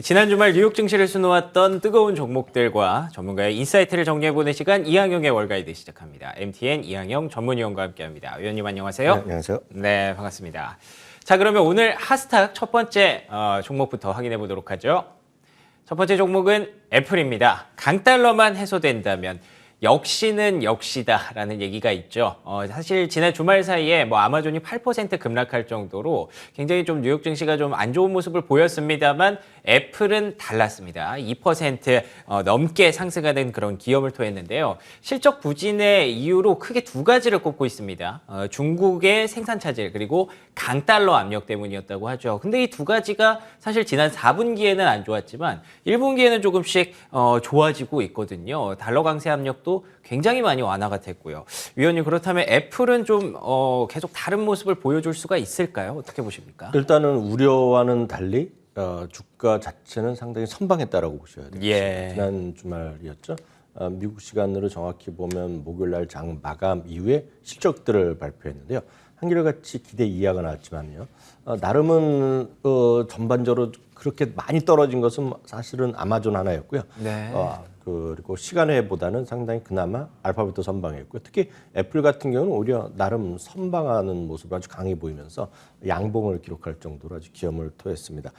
지난 주말 뉴욕 증시를 수놓았던 뜨거운 종목들과 전문가의 인사이트를 정리해보는 시간 이항영의 월가이드 시작합니다. MTN 이항영 전문위원과 함께합니다. 위원님 안녕하세요. 네, 안녕하세요. 네, 반갑습니다. 자, 그러면 오늘 핫스탁 첫 번째 종목부터 확인해 보도록 하죠. 첫 번째 종목은 애플입니다. 강달러만 해소된다면 역시는 역시다라는 얘기가 있죠. 사실 지난 주말 사이에 아마존이 8% 급락할 정도로 굉장히 좀 뉴욕 증시가 좀 안 좋은 모습을 보였습니다만 애플은 달랐습니다. 2% 넘게 상승가 된 그런 기염을 토했는데요. 실적 부진의 이유로 크게 두 가지를 꼽고 있습니다. 중국의 생산 차질 그리고 강달러 압력 때문이었다고 하죠. 근데 이 두 가지가 사실 지난 4분기에는 안 좋았지만 1분기에는 조금씩 좋아지고 있거든요. 달러 강세 압력도 굉장히 많이 완화가 됐고요. 위원님 그렇다면 애플은 좀 계속 다른 모습을 보여줄 수가 있을까요? 어떻게 보십니까? 일단은 우려와는 달리 주가 자체는 상당히 선방했다라고 보셔야 돼요. 예. 지난 주말이었죠. 미국 시간으로 정확히 보면 목요일 날 장 마감 이후에 실적들을 발표했는데요. 한결같이 기대 이하가 나왔지만요. 나름은 전반적으로 그렇게 많이 떨어진 것은 사실은 아마존 하나였고요. 네. 그리고 시간외보다는 상당히 그나마 알파벳도 선방했고요. 특히 애플 같은 경우는 오히려 나름 선방하는 모습을 아주 강해 보이면서 양봉을 기록할 정도로 아주 기염을 토했습니다.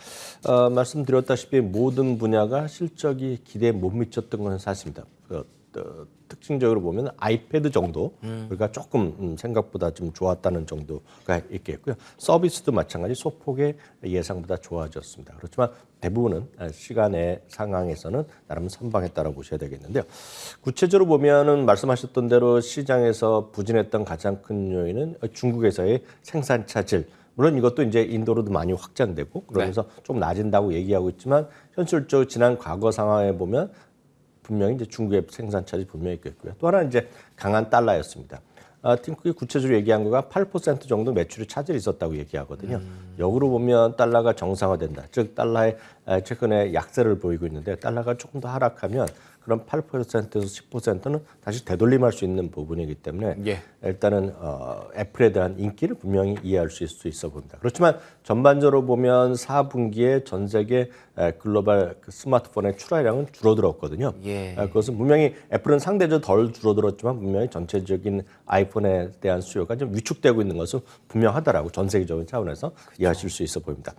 말씀드렸다시피 모든 분야가 실적이 기대에 못 미쳤던 것은 사실입니다. 특징적으로 보면 아이패드 정도 우리가 조금 생각보다 좀 좋았다는 정도가 있겠고요. 서비스도 마찬가지 소폭의 예상보다 좋아졌습니다. 그렇지만 대부분은 시간의 상황에서는 나름 선방했다고 보셔야 되겠는데요. 구체적으로 보면은 말씀하셨던 대로 시장에서 부진했던 가장 큰 요인은 중국에서의 생산 차질. 물론 이것도 이제 인도로도 많이 확장되고 그러면서 좀 낮은다고 얘기하고 있지만 현실적으로 지난 과거 상황에 보면 분명히 이제 중국의 생산 차질이 분명히 있겠고요. 또 하나는 이제 강한 달러였습니다. 팀쿡이 구체적으로 얘기한 거가 8% 정도 매출이 차질이 있었다고 얘기하거든요. 역으로 보면 달러가 정상화된다. 즉 달러의 최근에 약세를 보이고 있는데 달러가 조금 더 하락하면 그런 8%에서 10%는 다시 되돌림할 수 있는 부분이기 때문에 예. 일단은 애플에 대한 인기를 분명히 이해할 수 있어 봅니다. 그렇지만 전반적으로 보면 4분기에 전 세계 글로벌 스마트폰의 출하량은 줄어들었거든요. 예. 그것은 분명히 애플은 상대적으로 덜 줄어들었지만 분명히 전체적인 아이폰에 대한 수요가 좀 위축되고 있는 것은 분명하다라고 전 세계적인 차원에서 이해하실 수 있어 보입니다.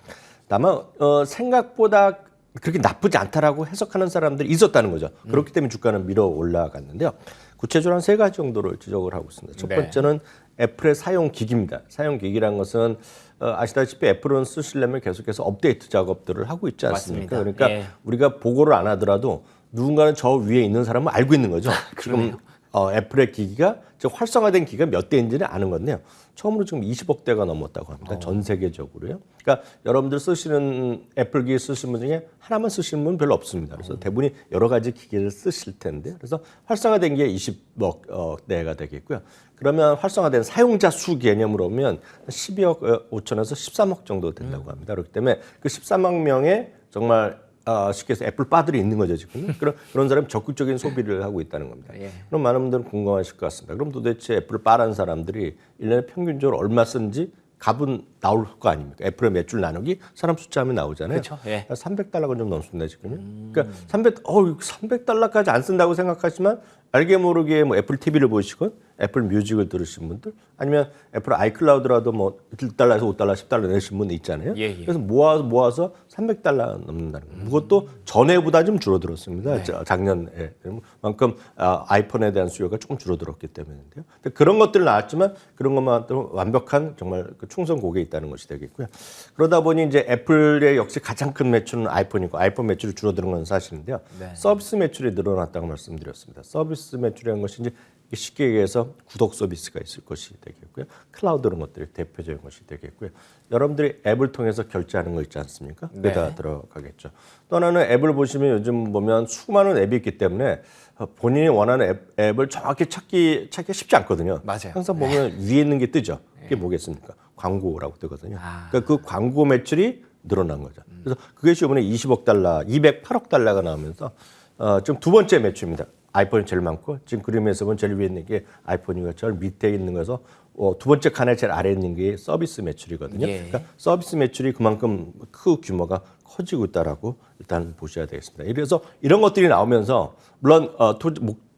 다만 생각보다 그렇게 나쁘지 않다라고 해석하는 사람들이 있었다는 거죠. 그렇기 때문에 주가는 밀어 올라갔는데요. 구체적으로 한 세 가지 정도를 지적을 하고 있습니다. 첫 번째는 애플의 사용 기기입니다. 사용 기기란 것은 아시다시피 애플은 쓰시려면 계속해서 업데이트 작업들을 하고 있지 않습니까? 맞습니다. 그러니까 예. 우리가 보고를 안 하더라도 누군가는 저 위에 있는 사람은 알고 있는 거죠. 지금 애플의 기기가 즉 활성화된 기기가 몇 대인지는 아는 건데요. 처음으로 지금 20억 대가 넘었다고 합니다. 전 세계적으로요. 그러니까 여러분들 쓰시는 애플 기기 쓰시는 분 중에 하나만 쓰시는 분은 별로 없습니다. 그래서 대부분이 여러 가지 기기를 쓰실 텐데 그래서 활성화된 게 20억 대가 되겠고요. 그러면 활성화된 사용자 수 개념으로 보면 12억 5천에서 13억 정도 된다고 합니다. 그렇기 때문에 그 13억 명의 정말 쉽게 해서 애플 바들이 있는 거죠, 지금. 그런 사람이 적극적인 소비를 하고 있다는 겁니다. 예. 그럼 많은 분들은 궁금하실 것 같습니다. 그럼 도대체 애플 바라는 사람들이 1년에 평균적으로 얼마 쓰는지 값은 나올 거 아닙니까? 애플의 매출 나누기 사람 숫자 하면 나오잖아요. 그렇죠. 예. 300달러가 좀 넘습니다, 지금요. 그러니까 300달러까지 안 쓴다고 생각하지만 알게 모르게 애플 TV를 보시건 애플 뮤직을 들으신 분들 아니면 애플 아이클라우드라도 1달러에서 5달러, 10달러 내신 분 있잖아요. 예, 예. 그래서 모아서 300달러 넘는다는 거예요. 그것도 전에보다 좀 줄어들었습니다. 작년에. 만큼 아이폰에 대한 수요가 조금 줄어들었기 때문인데요. 그런 것들 나왔지만 그런 것만 또 완벽한 정말 충성 고객이 있다는 것이 되겠고요. 그러다 보니 이제 애플의 역시 가장 큰 매출은 아이폰이고 아이폰 매출이 줄어드는 건 사실인데요. 네. 서비스 매출이 늘어났다고 말씀드렸습니다. 서비스 매출이라는 것이 이제 쉽게 얘기해서 구독 서비스가 있을 것이 되겠고요. 클라우드 이런 것들이 대표적인 것이 되겠고요. 여러분들이 앱을 통해서 결제하는 거 있지 않습니까? 그게 다 들어가겠죠. 또 하나는 앱을 보시면 요즘 보면 수많은 앱이 있기 때문에 본인이 원하는 앱을 정확히 찾기가 쉽지 않거든요. 맞아요. 항상 보면 위에 있는 게 뜨죠. 그게 뭐겠습니까? 광고라고 뜨거든요. 그러니까 그 광고 매출이 늘어난 거죠. 그래서 그것이 이번에 20억 달러, 208억 달러가 나오면서 지금 두 번째 매출입니다. 아이폰이 제일 많고 지금 그림에서 보면 제일 위에 있는 게 아이폰이고 제일 밑에 있는 거에서 두 번째 칸에 제일 아래에 있는 게 서비스 매출이거든요. 예. 그러니까 서비스 매출이 그만큼 규모가 커지고 있다라고 일단 보셔야 되겠습니다. 그래서 이런 것들이 나오면서 물론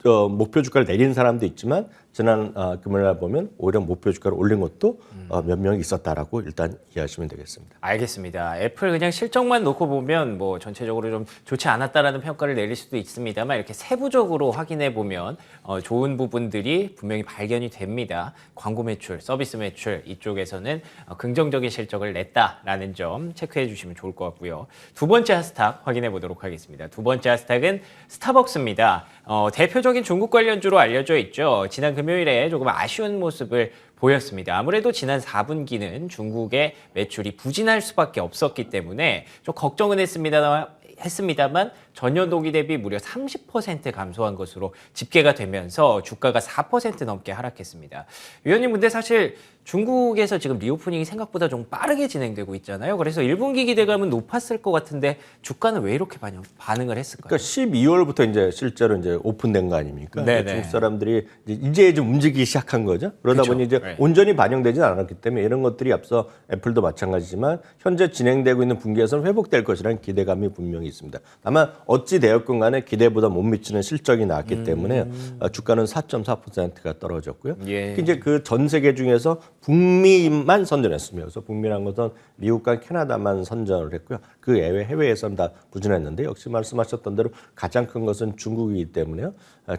목표 주가를 내린 사람도 있지만 지난 금요일날 보면 오히려 목표 주가를 올린 것도 몇 명이 있었다라고 일단 이해하시면 되겠습니다. 알겠습니다. 애플 그냥 실적만 놓고 보면 뭐 전체적으로 좀 좋지 않았다라는 평가를 내릴 수도 있습니다만 이렇게 세부적으로 확인해 보면 좋은 부분들이 분명히 발견이 됩니다. 광고 매출, 서비스 매출 이쪽에서는 긍정적인 실적을 냈다라는 점 체크해 주시면 좋을 것 같고요. 두 번째 하스탁 확인해 보도록 하겠습니다. 두 번째 하스탁은 스타벅스입니다. 대표적인 중국 관련주로 알려져 있죠. 지난 금요일에 조금 아쉬운 모습을 보였습니다. 아무래도 지난 4분기는 중국의 매출이 부진할 수밖에 없었기 때문에 좀 걱정은 했습니다만 전년 동기 대비 무려 30% 감소한 것으로 집계가 되면서 주가가 4% 넘게 하락했습니다. 위원님, 근데 사실 중국에서 지금 리오프닝이 생각보다 좀 빠르게 진행되고 있잖아요. 그래서 1분기 기대감은 높았을 것 같은데 주가는 왜 이렇게 반응을 했을까요? 그러니까 12월부터 이제 실제로 이제 오픈된 거 아닙니까? 네네. 중국 사람들이 이제 좀 움직이기 시작한 거죠. 그러다 그쵸. 보니 이제 네. 온전히 반영되지는 않았기 때문에 이런 것들이 앞서 애플도 마찬가지지만 현재 진행되고 있는 분기에서는 회복될 것이라는 기대감이 분명히 있습니다. 다만 어찌 되었건 간에 기대보다 못 미치는 실적이 나왔기 때문에 주가는 4.4%가 떨어졌고요. 예. 특히 이제 그 전 세계 중에서 북미만 선전했습니다. 그래서 북미란 것은 미국과 캐나다만 선전을 했고요. 그 외에 해외에서는 다 부진했는데 역시 말씀하셨던 대로 가장 큰 것은 중국이기 때문에요.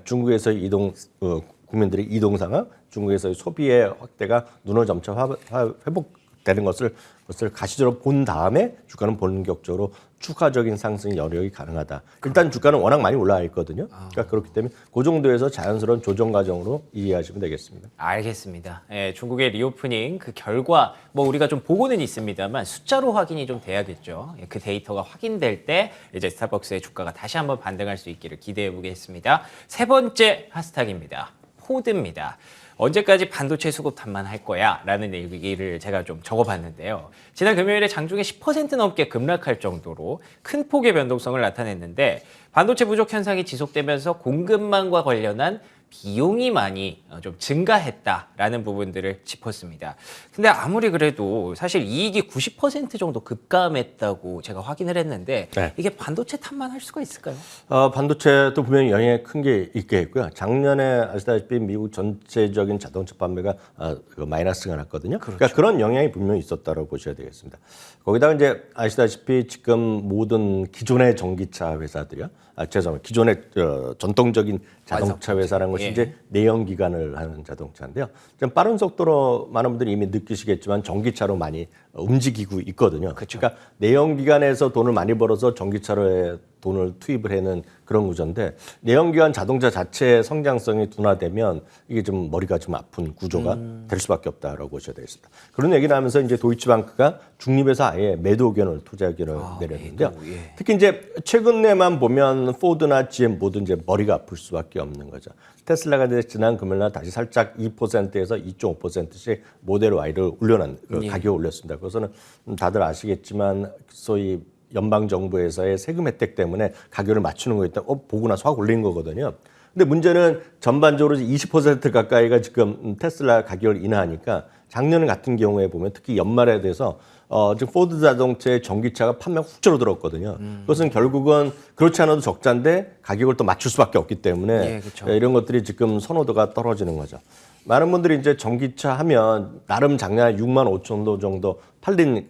중국에서 국민들의 이동 상황, 중국에서의 소비의 확대가 눈을 점차 회복되는 것을 가시적으로 본 다음에 주가는 본격적으로 추가적인 상승 여력이 가능하다. 일단 주가는 워낙 많이 올라와 있거든요. 그러니까 그렇기 때문에 그 정도에서 자연스러운 조정 과정으로 이해하시면 되겠습니다. 알겠습니다. 예, 중국의 리오프닝 그 결과 뭐 우리가 좀 보고는 있습니다만 숫자로 확인이 좀 돼야겠죠. 예, 그 데이터가 확인될 때 이제 스타벅스의 주가가 다시 한번 반등할 수 있기를 기대해 보겠습니다. 세 번째 하스탁입니다. 포드입니다. 언제까지 반도체 수급탄만 할 거야? 라는 얘기를 제가 좀 적어봤는데요. 지난 금요일에 장중에 10% 넘게 급락할 정도로 큰 폭의 변동성을 나타냈는데 반도체 부족 현상이 지속되면서 공급망과 관련한 비용이 많이 좀 증가했다라는 부분들을 짚었습니다. 근데 아무리 그래도 사실 이익이 90% 정도 급감했다고 제가 확인을 했는데 네. 이게 반도체 탓만 할 수가 있을까요? 반도체도 분명히 영향이 큰 게 있게 있고요. 작년에 아시다시피 미국 전체적인 자동차 판매가 마이너스가 났거든요. 그러니까 그런 영향이 분명히 있었다고 보셔야 되겠습니다. 거기다가 이제 아시다시피 지금 모든 기존의 전기차 회사들이요. 죄송합니다. 기존의 전통적인 자동차 회사라는 것이 예. 이제 내연기관을 하는 자동차인데요. 좀 빠른 속도로 많은 분들이 이미 느끼시겠지만 전기차로 많이 움직이고 있거든요. 그러니까 내연기관에서 돈을 많이 벌어서 전기차로에 돈을 투입을 해는 그런 구조인데 내연기관 자동차 자체의 성장성이 둔화되면 이게 좀 머리가 좀 아픈 구조가 될 수밖에 없다라고 보셔야 되겠습니다. 그런 얘기를 하면서 이제 도이치방크가 중립에서 아예 매도 의견을 투자 의견을 내렸는데요. 매도, 예. 특히 이제 최근에만 보면 포드나 GM 모두 이제 머리가 아플 수밖에 없는 거죠. 테슬라가 이제 지난 금요일날 다시 살짝 2%에서 2.5%씩 모델 Y를 올려놓은 가격을 올렸습니다. 그래서는 다들 아시겠지만 소위 연방 정부에서의 세금 혜택 때문에 가격을 맞추는 거 있다. 보고 나서 확 올린 거거든요. 근데 문제는 전반적으로 20% 가까이가 지금 테슬라 가격을 인하하니까 작년 같은 경우에 보면 특히 연말에 대해서 지금 포드 자동차의 전기차가 판매가 훅 줄어들었거든요. 그것은 결국은 그렇지 않아도 적자인데 가격을 또 맞출 수밖에 없기 때문에 예, 그렇죠. 이런 것들이 지금 선호도가 떨어지는 거죠. 많은 분들이 이제 전기차 하면 나름 작년에 6만 5천 도 정도 팔린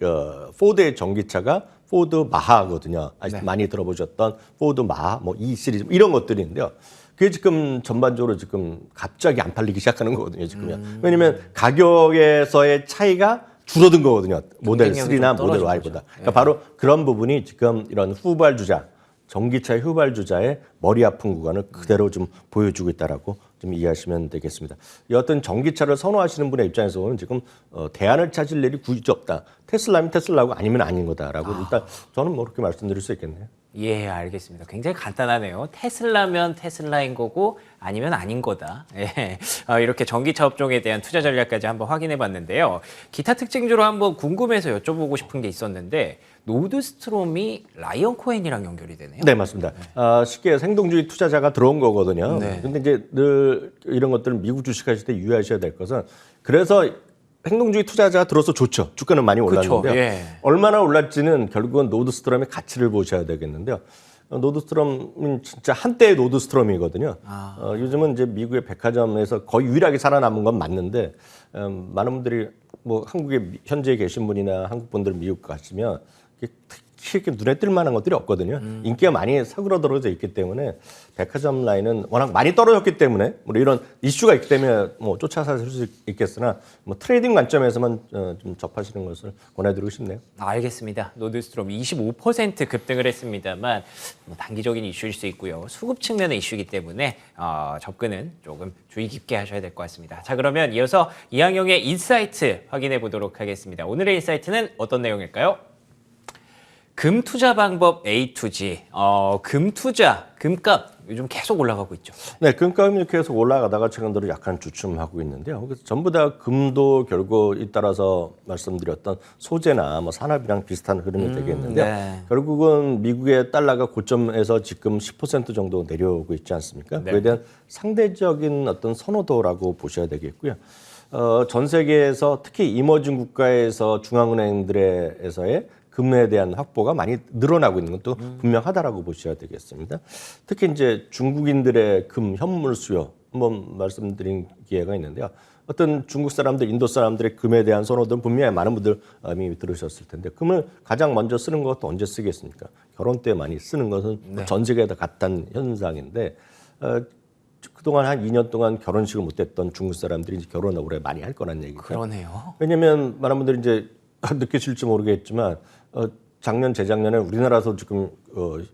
포드의 전기차가 포드 마하거든요. 많이 들어보셨던 포드 마하, 뭐 E 시리즈 이런 것들인데요. 그게 지금 전반적으로 지금 갑자기 안 팔리기 시작하는 거거든요. 지금요. 왜냐하면 가격에서의 차이가 줄어든 거거든요. 모델 경쟁력이 3나 좀 모델 떨어진 Y보다. 거죠. 그러니까 바로 그런 부분이 지금 이런 후발주자, 전기차의 후발주자의 머리 아픈 구간을 그대로 좀 보여주고 있다라고 좀 이해하시면 되겠습니다. 여하튼 전기차를 선호하시는 분의 입장에서 보면 지금 대안을 찾을 일이 굳이 없다. 테슬라면 테슬라고 아니면 아닌 거다라고 일단 저는 뭐 그렇게 말씀드릴 수 있겠네요. 예, 알겠습니다. 굉장히 간단하네요. 테슬라면 테슬라인 거고 아니면 아닌 거다. 예, 이렇게 전기차 업종에 대한 투자 전략까지 한번 확인해 봤는데요. 기타 특징주로 한번 궁금해서 여쭤보고 싶은 게 있었는데 노드스트롬이 라이언 코hen이랑 연결이 되네요. 네, 맞습니다. 쉽게 해서 행동주의 투자자가 들어온 거거든요. 네. 근데 이제 늘 이런 것들은 미국 주식하실 때 유의하셔야 될 것은 그래서 행동주의 투자자가 들어서 좋죠. 주가는 많이 올랐는데요. 그쵸, 예. 얼마나 올랐지는 결국은 노드스트롬의 가치를 보셔야 되겠는데요. 노드스트롬은 진짜 한때의 노드스트롬이거든요. 요즘은 이제 미국의 백화점에서 거의 유일하게 살아남은 건 맞는데 많은 분들이 뭐 한국에 현지에 계신 분이나 한국 분들 미국 가시면 특히 이렇게 눈에 띌 만한 것들이 없거든요. 인기가 많이 사그러들어져 있기 때문에 백화점 라인은 워낙 많이 떨어졌기 때문에 뭐 이런 이슈가 있기 때문에 뭐 쫓아서 살 수 있겠으나 뭐 트레이딩 관점에서만 좀 접하시는 것을 권해드리고 싶네요. 알겠습니다. 노드스트롬 25% 급등을 했습니다만 뭐 단기적인 이슈일 수 있고요. 수급 측면의 이슈이기 때문에 접근은 조금 주의 깊게 하셔야 될 것 같습니다. 자, 그러면 이어서 이항영의 인사이트 확인해 보도록 하겠습니다. 오늘의 인사이트는 어떤 내용일까요? 금 투자 방법 A to G. 금 투자, 금값 요즘 계속 올라가고 있죠. 네, 금값이 계속 올라가다가 최근 들어 약간 주춤하고 있는데요. 그래서 전부 다 금도 결국 잇따라서 말씀드렸던 소재나 뭐 산업이랑 비슷한 흐름이 되겠는데요. 네. 결국은 미국의 달러가 고점에서 지금 10% 정도 내려오고 있지 않습니까? 네. 그에 대한 상대적인 어떤 선호도라고 보셔야 되겠고요. 전 세계에서 특히 이머징 국가에서 중앙은행들에서의 금에 대한 확보가 많이 늘어나고 있는 것도 분명하다라고 보셔야 되겠습니다. 특히 이제 중국인들의 금 현물 수요 한번 말씀드린 기회가 있는데요. 어떤 중국 사람들, 인도 사람들의 금에 대한 선호도는 분명히 많은 분들 이미 들으셨을 텐데 금을 가장 먼저 쓰는 것도 언제 쓰겠습니까? 결혼 때 많이 쓰는 것은 전 세계에 다 같은 현상인데 그동안 한 2년 동안 결혼식을 못했던 중국 사람들이 이제 결혼을 올해 많이 할 거란 얘기죠. 그러네요. 왜냐하면 많은 분들이 이제 느끼실지 모르겠지만 작년 재작년에 우리나라에서 지금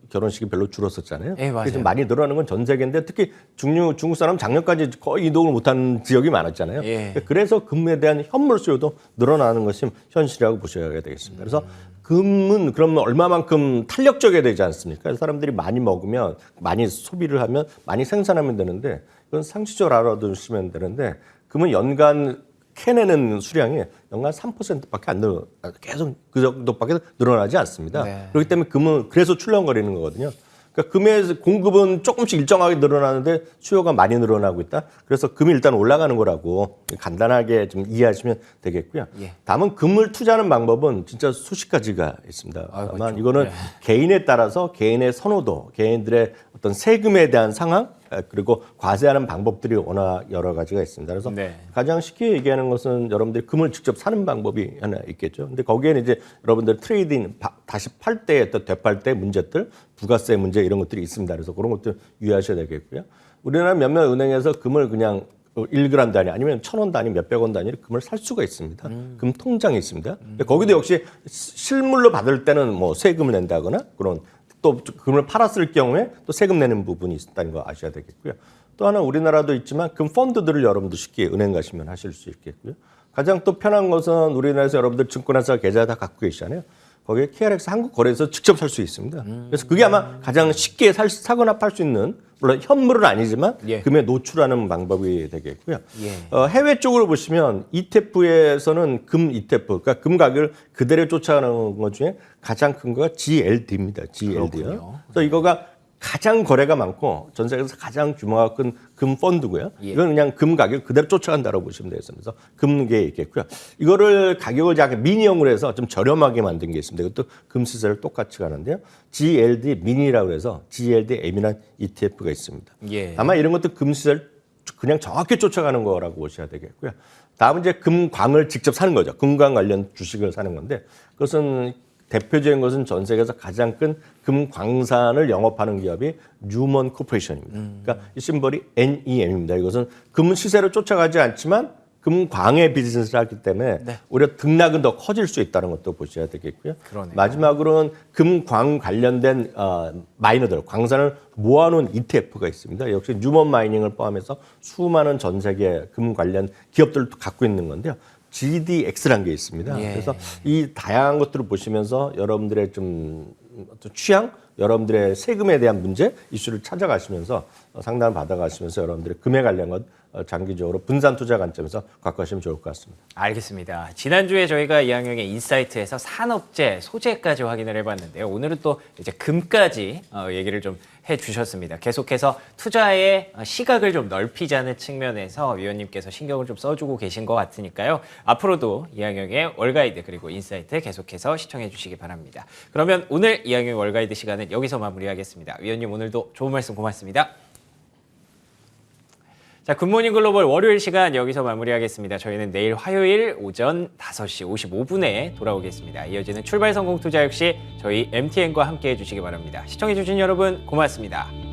결혼식이 별로 줄었었잖아요. 예, 맞아요. 그래서 많이 늘어나는 건 전 세계인데 특히 중국 사람 작년까지 거의 이동을 못하는 지역이 많았잖아요. 예. 그래서 금에 대한 현물 수요도 늘어나는 것이 현실이라고 보셔야 되겠습니다. 그래서 금은 그러면 얼마만큼 탄력적이어야 되지 않습니까? 사람들이 많이 먹으면 많이 소비를 하면 많이 생산하면 되는데 그건 상식적으로 알아두시면 되는데 금은 연간 캐내는 수량이 연간 3%밖에 안 늘어, 계속 그 정도밖에 늘어나지 않습니다. 네. 그렇기 때문에 금은 그래서 출렁거리는 거거든요. 그러니까 금의 공급은 조금씩 일정하게 늘어나는데 수요가 많이 늘어나고 있다. 그래서 금이 일단 올라가는 거라고 간단하게 좀 이해하시면 되겠고요. 예. 다만 금을 투자하는 방법은 진짜 수십 가지가 있습니다. 다만 그렇죠. 이거는 네. 개인에 따라서 개인의 선호도, 개인들의 어떤 세금에 대한 상황, 그리고 과세하는 방법들이 워낙 여러 가지가 있습니다. 그래서 네. 가장 쉽게 얘기하는 것은 여러분들이 금을 직접 사는 방법이 하나 있겠죠. 근데 거기에는 이제 여러분들 트레이딩 다시 팔 때 또 되팔 때 문제들, 부가세 문제 이런 것들이 있습니다. 그래서 그런 것들 유의하셔야 되겠고요. 우리나라 몇몇 은행에서 금을 그냥 1g 단위 아니면 1,000원 단위, 몇백 원 단위로 금을 살 수가 있습니다. 금 통장이 있습니다. 근데 거기도 역시 실물로 받을 때는 뭐 세금을 낸다거나 그런 또 금을 팔았을 경우에 또 세금 내는 부분이 있다는 거 아셔야 되겠고요. 또 하나 우리나라도 있지만 금 펀드들을 여러분들 쉽게 은행 가시면 하실 수 있겠고요. 가장 또 편한 것은 우리나라에서 여러분들 증권회사 계좌 다 갖고 계시잖아요. 거기에 KRX 한국거래에서 직접 살 수 있습니다. 그래서 그게 아마 가장 쉽게 사거나 팔 수 있는 물론 현물은 아니지만 예. 금에 노출하는 방법이 되겠고요. 예. 해외 쪽으로 보시면 ETF에서는 금 ETF, 그러니까 금 가격을 그대로 쫓아가는 것 중에 가장 큰 거가 GLD입니다. GLD요. 그렇군요. 그래서 이거가 가장 거래가 많고 전 세계에서 가장 규모가 큰 금 펀드고요. 예. 이건 그냥 금 가격 그대로 쫓아간다고 보시면 되겠습니다. 그래서 금계에 있겠고요. 이거를 가격을 약간 미니형으로 해서 좀 저렴하게 만든 게 있습니다. 이것도 금 시세를 똑같이 가는데요. GLD 미니라고 해서 GLD M이라는 ETF가 있습니다. 예. 다만 이런 것도 금 시세를 그냥 정확히 쫓아가는 거라고 보셔야 되겠고요. 다음은 이제 금광을 직접 사는 거죠. 금광 관련 주식을 사는 건데 그것은 대표적인 것은 전 세계에서 가장 큰 금광산을 영업하는 기업이 뉴먼 코퍼레이션입니다. 그러니까 이 심벌이 NEM입니다. 이것은 금 시세를 쫓아가지 않지만 금광의 비즈니스를 하기 때문에 네. 오히려 등락은 더 커질 수 있다는 것도 보셔야 되겠고요. 그러네요. 마지막으로는 금광 관련된 마이너들, 광산을 모아놓은 ETF가 있습니다. 역시 뉴먼 마이닝을 포함해서 수많은 전 세계 금 관련 기업들도 갖고 있는 건데요. GDX라는 게 있습니다. 예. 그래서 이 다양한 것들을 보시면서 여러분들의 좀 어떤 취향 여러분들의 세금에 대한 문제 이슈를 찾아가시면서 상담을 받아가시면서 여러분들의 금에 관련한 것 장기적으로 분산 투자 관점에서 갖고 가시면 좋을 것 같습니다. 알겠습니다. 지난주에 저희가 이항영의 인사이트에서 산업재, 소재까지 확인을 해봤는데요. 오늘은 또 이제 금까지 얘기를 좀 해주셨습니다. 계속해서 투자의 시각을 좀 넓히자는 측면에서 위원님께서 신경을 좀 써주고 계신 것 같으니까요. 앞으로도 이항영의 월가이드 그리고 인사이트 계속해서 시청해 주시기 바랍니다. 그러면 오늘 이항영의 월가이드 시간은 여기서 마무리하겠습니다. 위원님 오늘도 좋은 말씀 고맙습니다. 자, 굿모닝 글로벌 월요일 시간 여기서 마무리하겠습니다. 저희는 내일 화요일 오전 5시 55분에 돌아오겠습니다. 이어지는 출발 성공 투자 역시 저희 MTN과 함께 해주시기 바랍니다. 시청해주신 여러분 고맙습니다.